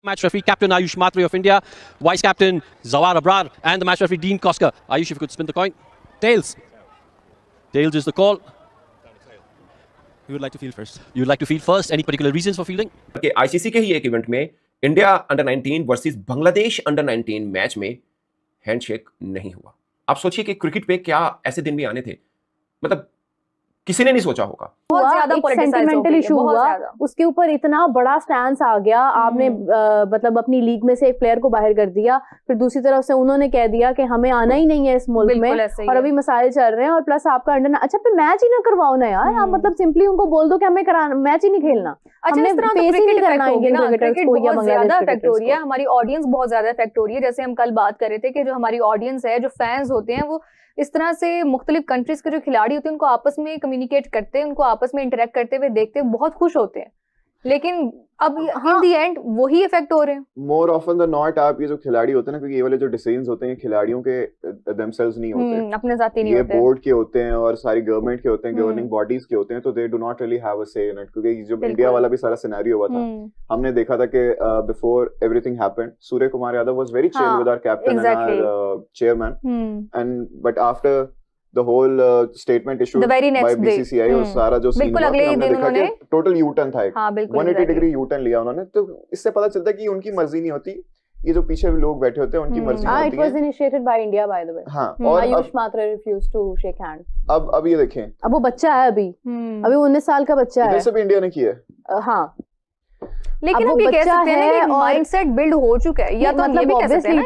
Match referee, Captain Ayush Matre of India, Vice Captain Zawar Abrar, and the match referee Dean Koska. Ayush, if you could spin the coin. Tails. Tails is the call. You would like to field first. You would like to field first. Any particular reasons for fielding? कि ICC के ही एक event में India under 19 versus Bangladesh under 19 match में handshake नहीं हुआ। आप सोचिए कि क्रिकेट पे क्या ऐसे दिन भी आने थे, मतलब किसी ने नहीं सोचा होगा। बहुत ज्यादा सेंटिमेंटल इशू हुआ, उसके ऊपर इतना बड़ा स्टैंड आ गया। आपने मतलब अपनी लीग में से एक प्लेयर को बाहर कर दिया, फिर दूसरी तरफ से उन्होंने कह दिया कि हमें आना ही नहीं है इस मुल्क में, और अभी मसाइल चल रहे हैं, और प्लस आपका अंडर अच्छा पे मैच ही ना करवाओ ना यार। आप मतलब सिंपली उनको बोल दो कि हमें मैच ही नहीं खेलना। अच्छा, इस तरह फेस ही नहीं करना इंडियन क्रिकेटर्स को या ज्यादा इफेक्ट हो रही है, हमारी ऑडियंस बहुत ज्यादा इफेक्ट हो रही है। जैसे हम कल बात कर रहे थे कि जो हमारी ऑडियंस है, जो फैंस होते हैं, वो इस तरह से मुख्तलिफ कंट्रीज के जो खिलाड़ी होते हैं उनको आपस में कम्युनिकेट करते हैं, उनको आपस में इंटरेक्ट करते हुए देखते हैं, बहुत खुश होते हैं। लेकिन अब इन दी एंड वही इफेक्ट हो रहे हैं। मोर ऑफन द नॉट आप ये जो खिलाड़ी होते हैं ना, क्योंकि ये वाले जो डिसीजंस होते हैं खिलाड़ियों के देमसेल्व्स नहीं होते, अपने साथी नहीं होते, ये बोर्ड के होते हैं और सारी गवर्नमेंट के होते हैं, गवर्निंग बॉडीज के होते हैं, तो they do not really have a से इन इट। क्योंकि जब इंडिया वाला भी सारा सिनेरियो हुआ था, हमने देखा था कि before everything happened, Surya Kumar Yadav was very chill with our captain and our chairman, and but after the whole statement issued by BCCI और सारा जो सीन हुआ, हमने देखा कि टोटल यू टर्न था, 180 डिग्री यू टर्न लिया उन्होंने। तो इससे पता चलता है कि उनकी मर्जी नहीं होती, ये जो पीछे लोग बैठे होते हैं उनकी मर्जी होती है। It was initiated by India by the way। हाँ, और आयुष मात्रा refused to shake hand। अब ये देखें, अब वो बच्चा है, अभी 19 साल का बच्चा है, वैसे भी इंडिया ने किया है। हाँ, लेकिन हम ये कह सकते हैं कि माइंडसेट बिल्ड हो चुका है, या तो हम ये भी कह सकते हैं ना,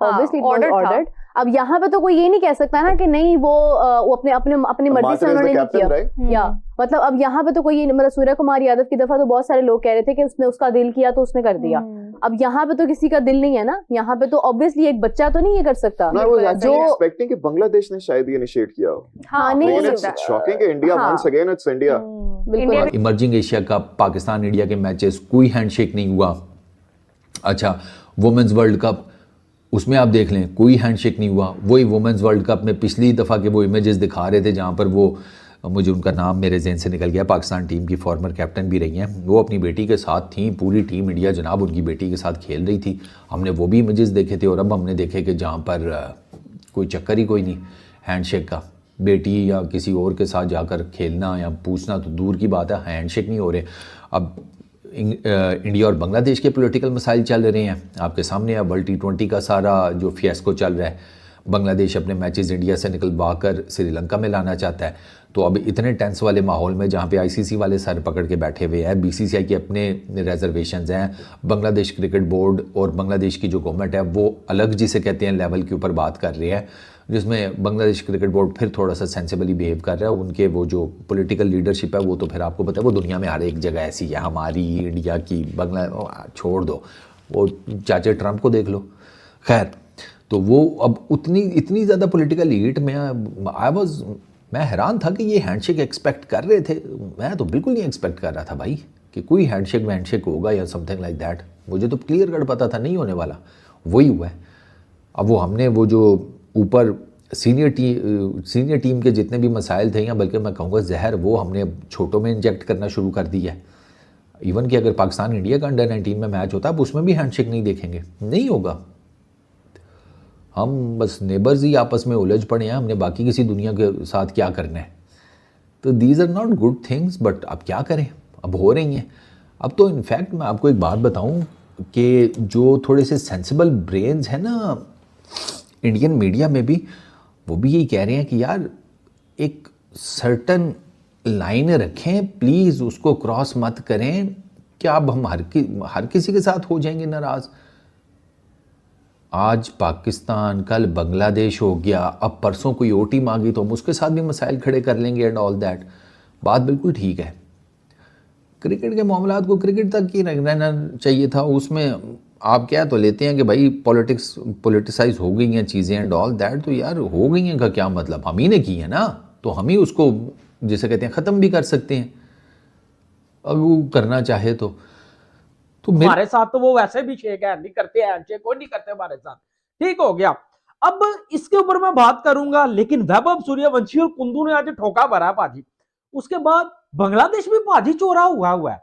obviously it was ordered। अब यहाँ पे तो कोई ये नहीं कह सकता ना कि नहीं वो अपनी मर्जी से उन्होंने नहीं किया, या मतलब अब यहाँ पे तो कोई मतलब सूर्य कुमार यादव की दफा तो बहुत सारे लोग कह रहे थे कि उसने उसका दिल किया तो उसने कर दिया। अब यहाँ पे तो किसी का दिल नहीं है ना, यहाँ पे तो ऑब्वियसली एक बच्चा तो नहीं ये कर सकता। जो एक्सपेक्टिंग कि बांग्लादेश ने शायद ये इनिशिएट किया हो। हाँ, नहीं शॉकिंग कि India once again it's India. Emerging Asia cup, Pakistan India के मैचेस, कोई हैंडशेक नहीं हुआ। अच्छा, वुमेन्स वर्ल्ड कप, उसमें आप देख लें कोई हैंडशेक नहीं हुआ। वही वुमेन्स वर्ल्ड कप में पिछली दफ़ा के वो इमेजेस दिखा रहे थे जहाँ पर वो, मुझे उनका नाम मेरे जहन से निकल गया, पाकिस्तान टीम की फॉर्मर कैप्टन भी रही हैं, वो अपनी बेटी के साथ थी, पूरी टीम इंडिया जनाब उनकी बेटी के साथ खेल रही थी। हमने वो भी इमेजेस देखे थे, और अब हमने देखे कि जहाँ पर कोई चक्कर ही कोई नहीं हैंडशेक का। बेटी या किसी और के साथ जाकर खेलना या पूछना तो दूर की बात है, हैंडशेक नहीं हो रहे। अब इंडिया और बांग्लादेश के पॉलिटिकल मसाइल चल रहे हैं आपके सामने। अब वर्ल्ड T20 का सारा जो फियास्को चल रहा है, बांग्लादेश अपने मैचेस इंडिया से निकलवा कर श्रीलंका में लाना चाहता है। तो अब इतने टेंस वाले माहौल में जहाँ पे आईसीसी वाले सर पकड़ के बैठे हुए हैं, बीसीसीआई के अपने रिजर्वेशंस हैं, बांग्लादेश क्रिकेट बोर्ड और बांग्लादेश की जो गवर्नमेंट है वो अलग जिसे कहते हैं लेवल के ऊपर बात कर रही है, जिसमें बांग्लादेश क्रिकेट बोर्ड फिर थोड़ा सा सेंसिबली बिहेव कर रहा है। उनके वो जो पॉलिटिकल लीडरशिप है वो तो फिर आपको पता है वो दुनिया में हर एक जगह ऐसी है, हमारी इंडिया की, बांग्ला छोड़ दो, वो चाचे ट्रंप को देख लो। खैर, तो वो अब इतनी ज़्यादा पॉलिटिकल हीट में मैं हैरान था कि ये हैंडशेक एक्सपेक्ट कर रहे थे। मैं तो बिल्कुल नहीं एक्सपेक्ट कर रहा था भाई कि कोई हैंडशेक होगा या समथिंग लाइक दैट। मुझे तो क्लियर कट पता था नहीं होने वाला, वही हुआ है। अब वो हमने वो जो ऊपर सीनियर टीम के जितने भी मसाइल थे, या बल्कि मैं कहूँगा जहर, वो हमने छोटों में इंजेक्ट करना शुरू कर दिया है। इवन कि अगर पाकिस्तान इंडिया का अंडर 19 में मैच होता है, अब उसमें भी हैंडशेक नहीं देखेंगे, नहीं होगा। हम बस नेबर्स ही आपस में उलझ पड़े हैं, हमने बाकी किसी दुनिया के साथ क्या करना है। तो these are not good things, but अब क्या करें, अब हो रही हैं। अब तो इनफैक्ट मैं आपको एक बात बताऊं कि जो थोड़े से सेंसिबल ब्रेन्स हैं ना इंडियन मीडिया में भी, वो भी यही कह रहे हैं कि यार एक सर्टन लाइन रखें, प्लीज़ उसको क्रॉस मत करें। क्या अब हम हर किसी के साथ हो जाएंगे नाराज़? आज पाकिस्तान, कल बांग्लादेश हो गया, अब परसों कोई और टीम आ गई तो हम उसके साथ भी मसाइल खड़े कर लेंगे एंड ऑल दैट। बात बिल्कुल ठीक है। क्रिकेट के मामलात को क्रिकेट तक ही रहना चाहिए था। उसमें आप क्या तो लेते हैं कि भाई पॉलिटिसाइज हो गई हैं चीज़ें एंड ऑल दैट, तो यार हो गई हैं का क्या मतलब, हम ही ने की है ना, तो हम ही उसको जिसे कहते हैं ख़त्म भी कर सकते हैं अब वो करना चाहे तो हमारे साथ तो वो वैसे भी शेक हैंड नहीं करते, हैंडशेक कोई नहीं करते हमारे साथ, ठीक हो गया। अब इसके ऊपर मैं बात करूंगा, लेकिन वैभव सूर्यवंशी और कुंदू ने आज ठोका भरा पाजी। उसके बाद बांग्लादेश भी पाजी चोरा हुआ है।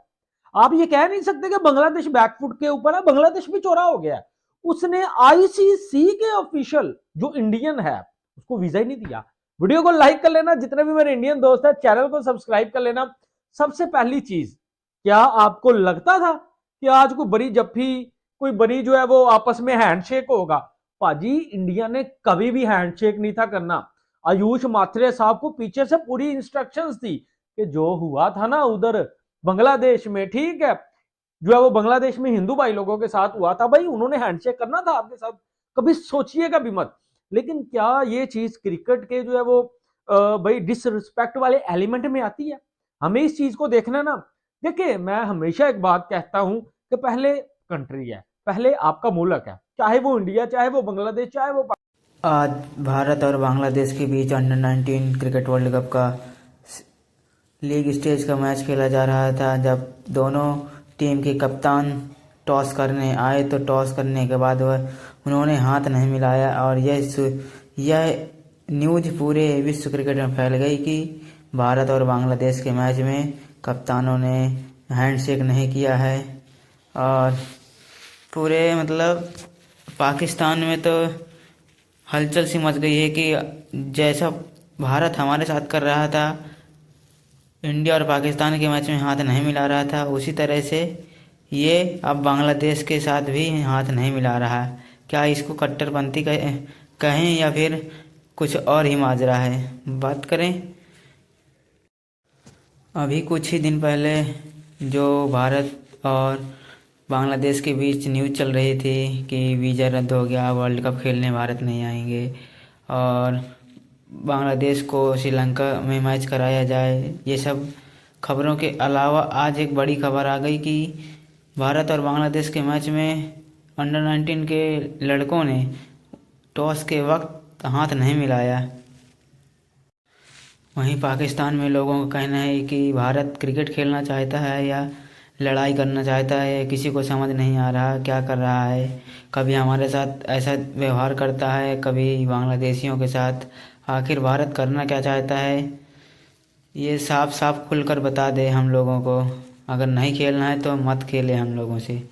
आप ये कह नहीं सकते कि बांग्लादेश बैकफुट के ऊपर है, बांग्लादेश भी चौरा हो गया है। उसने आईसीसी के ऑफिशियल जो इंडियन है उसको वीजा ही नहीं दिया। वीडियो को लाइक कर लेना, जितने भी मेरे इंडियन दोस्त हैं चैनल को सब्सक्राइब कर लेना। सबसे पहली चीज, क्या आपको लगता था कि आज कोई बड़ी जफ्फी, कोई बड़ी जो है वो आपस में हैंडशेक होगा? पाजी, इंडिया ने कभी भी हैंडशेक नहीं था करना। आयुष माथुरे साहब को पीछे से पूरी इंस्ट्रक्शंस थी कि जो हुआ था ना उधर बांग्लादेश में, ठीक है, जो है वो बांग्लादेश में हिंदू भाई लोगों के साथ हुआ था, भाई उन्होंने हैंडशेक करना था आपके साथ, कभी सोचिएगा भी मत। लेकिन क्या ये चीज क्रिकेट के जो है वो भाई डिसरिस्पेक्ट वाले एलिमेंट में आती है? हमें इस चीज को देखना ना। देखिए, मैं हमेशा एक बात कहता हूं कि पहले कंट्री है, पहले आपका मुल्क है, चाहे वो इंडिया, चाहे वो बांग्लादेश, चाहे वो आज भारत और बांग्लादेश के बीच अंडर-19 क्रिकेट वर्ल्ड कप का लीग स्टेज का मैच खेला जा रहा था। जब दोनों टीम के कप्तान टॉस करने आए तो टॉस करने के बाद उन्होंने हाथ नहीं मिलाया और यह न्यूज़ पूरे विश्व क्रिकेट में फैल गई कि भारत और बांग्लादेश के मैच में कप्तानों ने हैंडशेक नहीं किया है। और पूरे मतलब पाकिस्तान में तो हलचल सी मच गई है कि जैसा भारत हमारे साथ कर रहा था, इंडिया और पाकिस्तान के मैच में हाथ नहीं मिला रहा था, उसी तरह से ये अब बांग्लादेश के साथ भी हाथ नहीं मिला रहा। क्या इसको कट्टरपंथी कहें या फिर कुछ और ही माजरा है? बात करें, अभी कुछ ही दिन पहले जो भारत और बांग्लादेश के बीच न्यूज़ चल रही थी कि वीज़ा रद्द हो गया, वर्ल्ड कप खेलने भारत नहीं आएंगे और बांग्लादेश को श्रीलंका में मैच कराया जाए, ये सब खबरों के अलावा आज एक बड़ी खबर आ गई कि भारत और बांग्लादेश के मैच में अंडर-19 के लड़कों ने टॉस के वक्त हाथ नहीं मिलाया। वहीं पाकिस्तान में लोगों का कहना है कि भारत क्रिकेट खेलना चाहता है या लड़ाई करना चाहता है, किसी को समझ नहीं आ रहा क्या कर रहा है। कभी हमारे साथ ऐसा व्यवहार करता है, कभी बांग्लादेशियों के साथ। आखिर भारत करना क्या चाहता है, ये साफ साफ खुलकर बता दे हम लोगों को। अगर नहीं खेलना है तो मत खेले हम लोगों से।